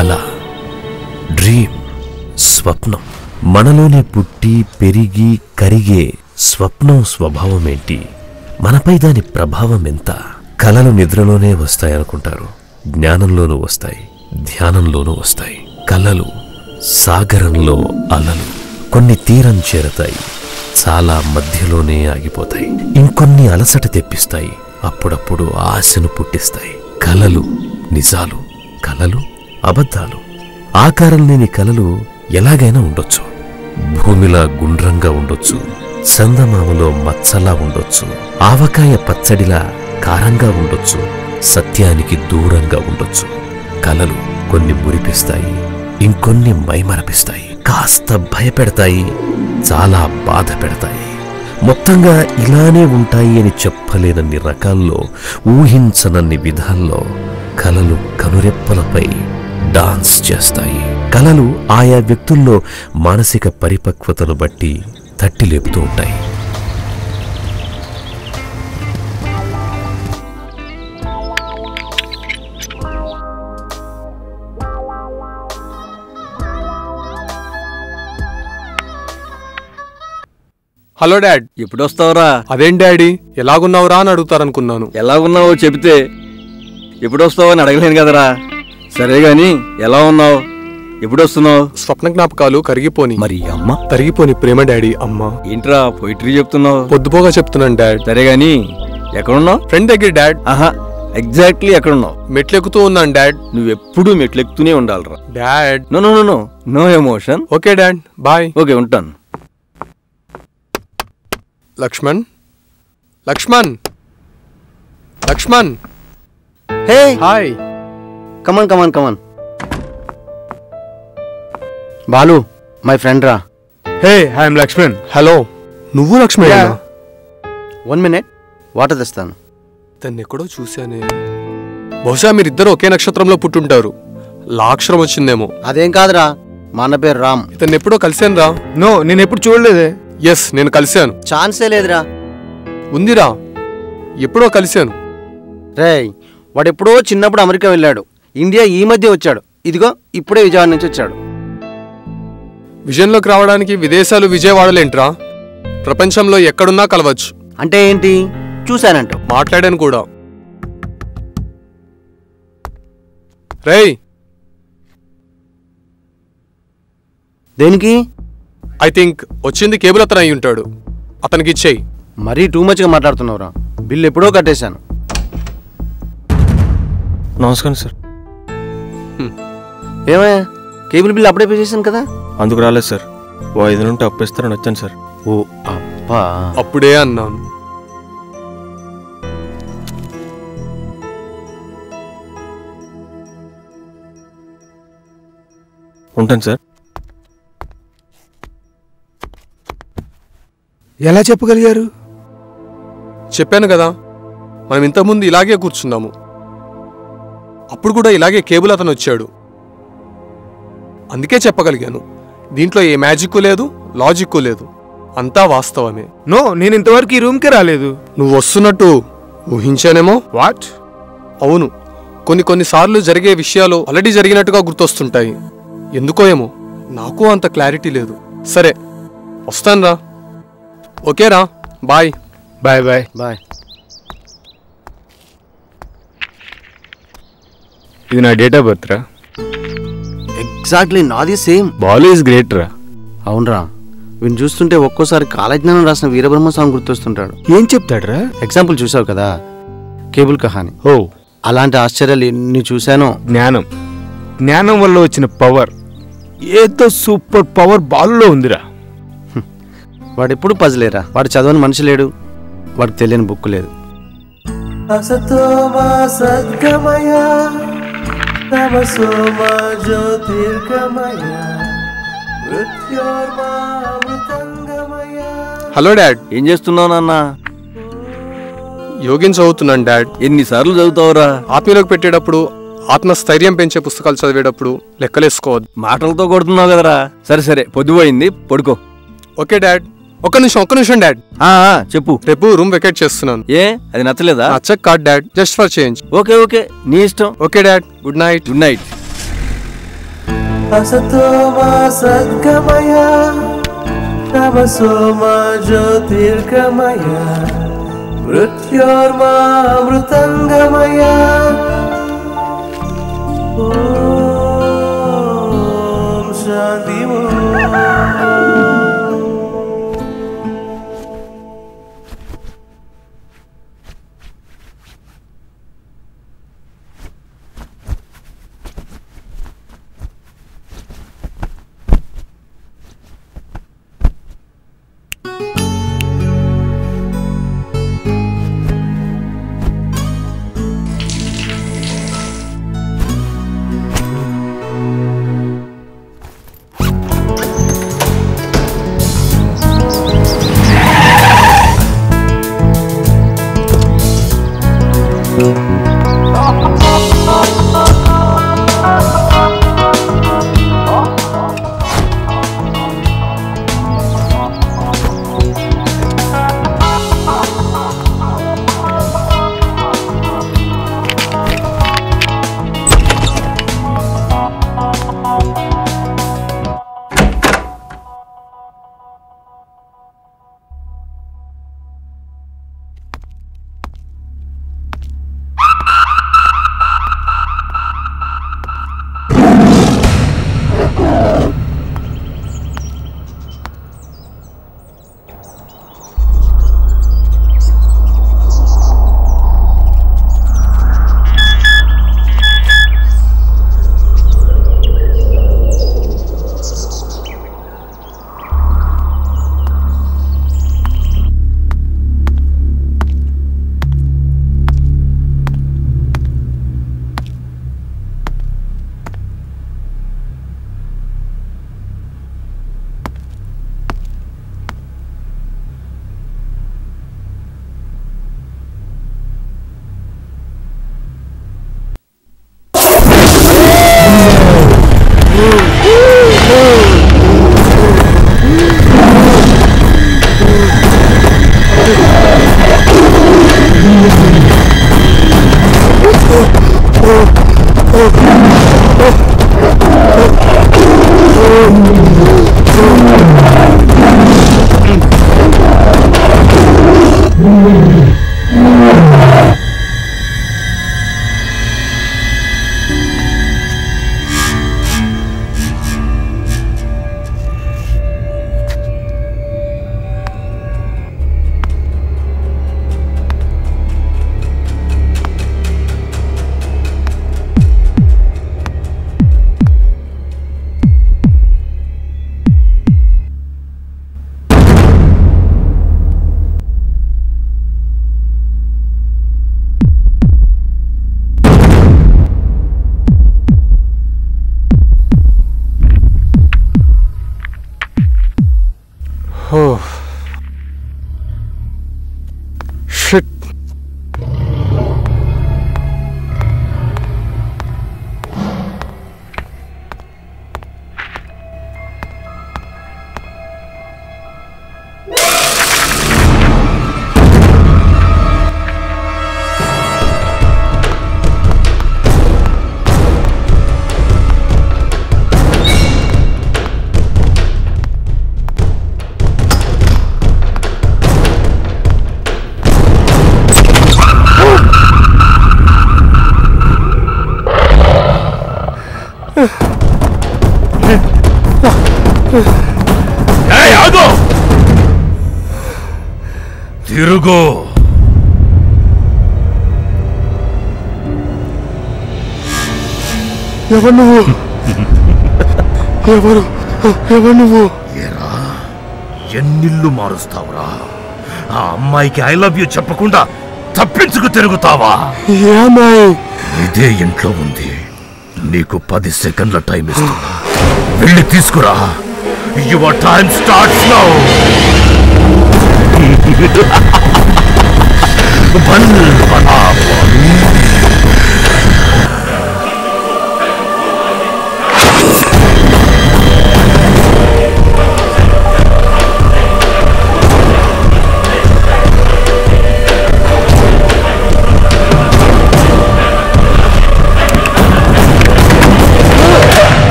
కల, డ్రీమ్, స్వప్నం. మనలోనే పుట్టి పెరిగి కరిగే స్వప్నం స్వభావమేంటి? మనపై దాని ప్రభావం ఎంత? కలలు నిద్రలోనే వస్తాయనుకుంటారు. జ్ఞానంలోనూ వస్తాయి, ధ్యానంలోనూ వస్తాయి. కలలు సాగరంలో అలలు. కొన్ని తీరం చేరతాయి, చాలా మధ్యలోనే ఆగిపోతాయి. ఇంకొన్ని అలసట తెప్పిస్తాయి, అప్పుడప్పుడు ఆశను పుట్టిస్తాయి. కలలు నిజాలు, కలలు అబద్ధాలు. ఆకారం లేని కలలు ఎలాగైనా ఉండొచ్చు. భూమిలా గుండ్రంగా ఉండొచ్చు, చందమామలో మచ్చలా ఉండొచ్చు, ఆవకాయ పచ్చడిలా కారంగా ఉండొచ్చు, సత్యానికి దూరంగా ఉండొచ్చు. కలలు కొన్ని మురిపిస్తాయి, ఇంకొన్ని మైమరపిస్తాయి, కాస్త భయపెడతాయి, చాలా బాధ పెడతాయి. మొత్తంగా ఇలానే ఉంటాయి అని చెప్పలేనన్ని రకాల్లో, ఊహించనన్ని విధాల్లో కలలు కనురెప్పలపై డాన్స్ చేస్తాయి. కలలు ఆయా వ్యక్తుల్లో మానసిక పరిపక్వతను బట్టి తట్టి లేపుతూ ఉంటాయి. హలో డాడ్, ఎప్పుడు వస్తావురా? అదేం డాడీ ఎలాగున్నావురా అని అడుగుతారనుకున్నాను. ఎలాగున్నావో చెబితే ఎప్పుడు వస్తావు అని అడగలేను కదరా. సరే గాని ఎలా ఉన్నావు? ఎప్పుడు వస్తున్నావు? స్వప్న జ్ఞాపకాలు కరిగిపోని, మరి అమ్మ తరిగిపోని ప్రేమ డాడీ. అమ్మ ఏంట్రా పోయిటరీ చెప్తున్నావు? పొద్దుపోగా చెప్తున్నాను డాడ్. సరే గాని ఎక్కడున్నావు? ఫ్రెండ్ దగ్గర డాడ్. ఆహా, ఎగ్జాక్ట్లీ ఎక్కడున్నావు? మెట్లెక్కుతూ ఉన్నాను డాడ్. నువ్వెప్పుడు మెట్లెక్కుతూనే ఉండాలిరా dad. No no no no no emotion. Okay dad, bye. Okay, ఉంటాను. Lakshman, Lakshman, Lakshman. Hey hi. Come on come on come on. Balu my friend రా. Hey, I'm Laxman. హలో, నువ్వు లక్ష్మణ్? 1 minute, వాటర్ తెస్తాను. తను ఎక్కడో చూశానే. బహుశా మీరిద్దరు ఒకే నక్షత్రంలో పుట్టుంటారు. లాక్షరం వచ్చిందేమో. అదేం కాదురా, మా అన్న పేరు రామ్. ఇతను ఎప్పుడో కలిశాను రా. నో, నేను ఎప్పుడు చూడలేదే. ఎస్, నేను కలిశాను. ఛాన్సే లేదురా. ఉందిరా, ఎప్పుడో కలిశాను. రేయ్, వాడెప్పుడో చిన్నప్పుడు అమెరికా వెళ్ళాడు, ఇండియా ఈ మధ్య వచ్చాడు. ఇదిగో ఇప్పుడే విజయవాడ నుంచి వచ్చాడు. విజయంలోకి రావడానికి విదేశాలు విజయవాడలేంట్రా? ప్రపంచంలో ఎక్కడున్నా కలవచ్చు. అంటే ఏంటి? చూశానంట. మాట్లాడాను కూడా. రేయ్, దేనికి? ఐ థింక్ వచ్చింది కేబుల్ అతను అయి ఉంటాడు. అతనికి ఇచ్చేయి. మరీ టూ మచ్గా మాట్లాడుతున్నావురా. బిల్ ఎప్పుడో కట్టేశాను. నమస్కారం సార్. ఏమయ్యా, కేబుల్ బిల్ అప్పుడే పే చేశాను కదా. అందుకు రాలేదు సార్. ఓ 5 నుండి అప్పిస్తారని వచ్చాను సార్. ఓ అబ్బా, అప్పుడే అన్నాను. ఉంటాను సార్. ఎలా చెప్పగలిగారు? చెప్పాను కదా, మనం ఇంతకుముందు ఇలాగే కూర్చున్నాము. అప్పుడు కూడా ఇలాగే కేబుల్ అతను వచ్చాడు. అందుకే చెప్పగలిగాను. దీంట్లో ఏ మ్యాజిక్ లేదు, లాజిక్ లేదు, అంతా వాస్తవమే. నో, నేను ఇంతవరకు ఈ రూమ్కే రాలేదు. నువ్వు వస్తున్నట్టు ఊహించానేమో. వాట్? అవును, కొన్నిసార్లు జరిగే విషయాలు ఆల్రెడీ జరిగినట్టుగా గుర్తొస్తుంటాయి. ఎందుకో ఏమో, నాకు అంత క్లారిటీ లేదు. సరే, వస్తానురా. ఓకేరా, బాయ్. Bye bye bye. ఇది నా డేట్ ఆఫ్ బర్త్ రా. ఎగ్జాక్ట్లీ నాది సేమ్. బాలు ఈజ్ గ్రేట్ రా. అవునరా, వీళ్ళు చూస్తుంటే ఒక్కోసారి కాలజ్ఞానం రాసిన వీరబ్రహ్మ స్వామి గుర్తొస్తుంటాడు. ఏం చెప్తాడ్రా? ఎగ్జాంపుల్ చూసావు కదా, కేబుల్ కహాని. ఓ, అలాంటి ఆశ్చర్యాలు ఎన్ని చూశానో. జ్ఞానం వల్ల వచ్చిన పవర్, ఏదో సూపర్ పవర్ బాలులో ఉందిరా. వాడెప్పుడు పజలేరా. వాడు చదవని మనిషి లేడు, వాడికి తెలియని బుక్ లేదు. Hello dad. ఏం చేస్తున్నావు నాన్న? యోగిని చదువుతున్నాను డాడ్. ఎన్నిసార్లు చదువుతావురా? ఆత్మీయులకు పెట్టేటప్పుడు, ఆత్మస్థైర్యం పెంచే పుస్తకాలు చదివేటప్పుడు లెక్కలేసుకోవద్దు. మాటలతో కొడుతున్నావు కదరా. సరే సరే, పొద్దుపోయింది, పడుకో. Okay dad. ఒక్క నిమిషం డాడ్. చెప్పు. రేపు రూమ్ వెకేట్ చేస్తున్నాను. ఏ, అది నచ్చలేదా? నచ్చక కాదు dad, just for change. Okay okay, నీ ఇష్టం. Okay dad, good night. Good night. असतो मा सद्गमय तमसो मा ज्योतिर्गमय मृत्योर्मा अमृतंगमय ओम शांति Shit. ఆగో తిరుగు ఎవరు నువ్వు ఎవరు నువ్వు ఏరా ఎన్నిళ్ళు మారుస్తావురా ఆ అమ్మాయికి ఐ లవ్ యూ చెప్పకుండా తప్పించుకు తిరుగుతావా ఏ అమ్మాయి ఇదే ఇంట్లో ఉంది నీకు 10 సెకండ్ల టైం ఇస్తున్నా వెళ్ళి తీసుకురా యువర్ టైం స్టార్ట్స్ నౌ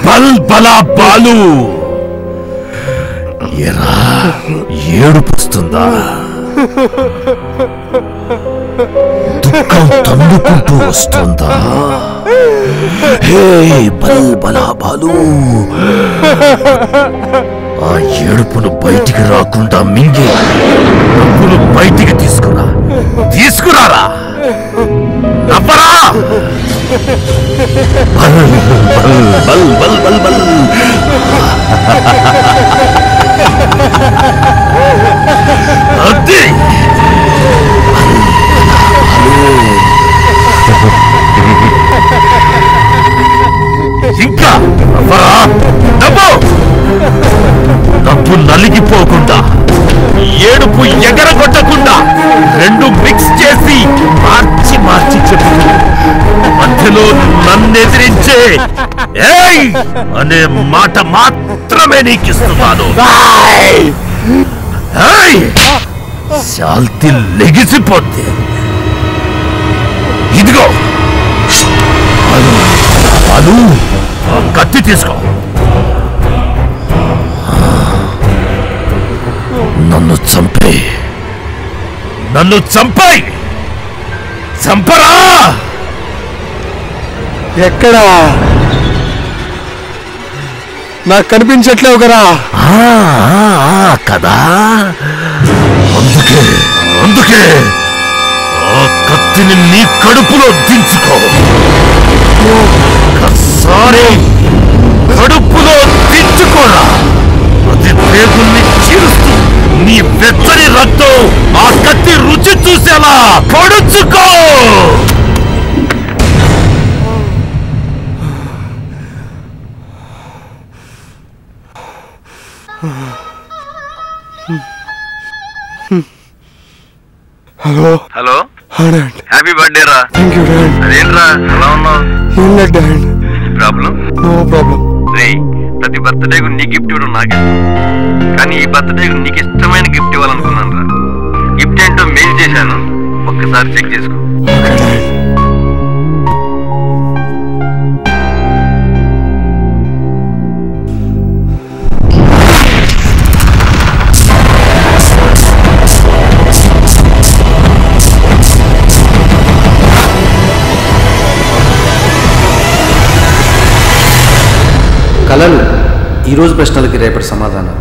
బల్ బలా బాలు, ఎరా ఏడుపుస్తుందా? దుఃఖం తన్నుకుంటూ వస్తుందా? హే బల్ బలా బాలు, ఆ ఏడుపును బయటికి రాకుండా మింగి నవ్వులు బయటికి తీసుకురారా. నవ్వరా. బల్ బల్ బల్ బల్ బల్. అదే ఇంకా నవ్వరా. నవ్వు నలిగిపోకుండా, ఏడుపు ఎగరగొట్టకుండా రెండు మిక్స్ చేసి మార్చి చెప్పు. మధ్యలో నన్నెదిరించే ఏయ్ అనే మాట మాత్రమే నీకిస్తున్నాను. శాంతి లెగిసిపోతే ఇదిగో అను, కత్తి తీసుకో. నన్ను చంపేయ్. చంపరా. ఎక్కడా? నాకు కనిపించట్లేవు కదా. కదా, అందుకే ఆ కత్తిని నీ కడుపులో దించుకో. ఒక్కసారి కడుపులో దించుకోరా. అది పేగుల్ని చీరుస్తూ నీ వెచ్చని రక్తం ఆ కత్తి రుచి చూసేలా పొడుచుకో. Hello hello, dad. Happy birthday రా. Thank you dad. అదేంట్రా ఎలా ఉన్నావు? ఏం లేదు డాడ్. ప్రాబ్లం? No problem. రేయ్, ప్రతి బర్త్డేకు నీ గిఫ్ట్ ఇవ్వడం నాకే, కానీ ఈ బర్త్డేకు నీకు ఇష్టమైన గిఫ్ట్ ఇవ్వాలనుకున్నాను రా. గిఫ్ట్ ఏంటో మెయిల్ చేశాను, ఒక్కసారి చెక్ చేసుకో. Okay dad. కళలు ఈరోజు ప్రశ్నలకి రేపటి సమాధానం.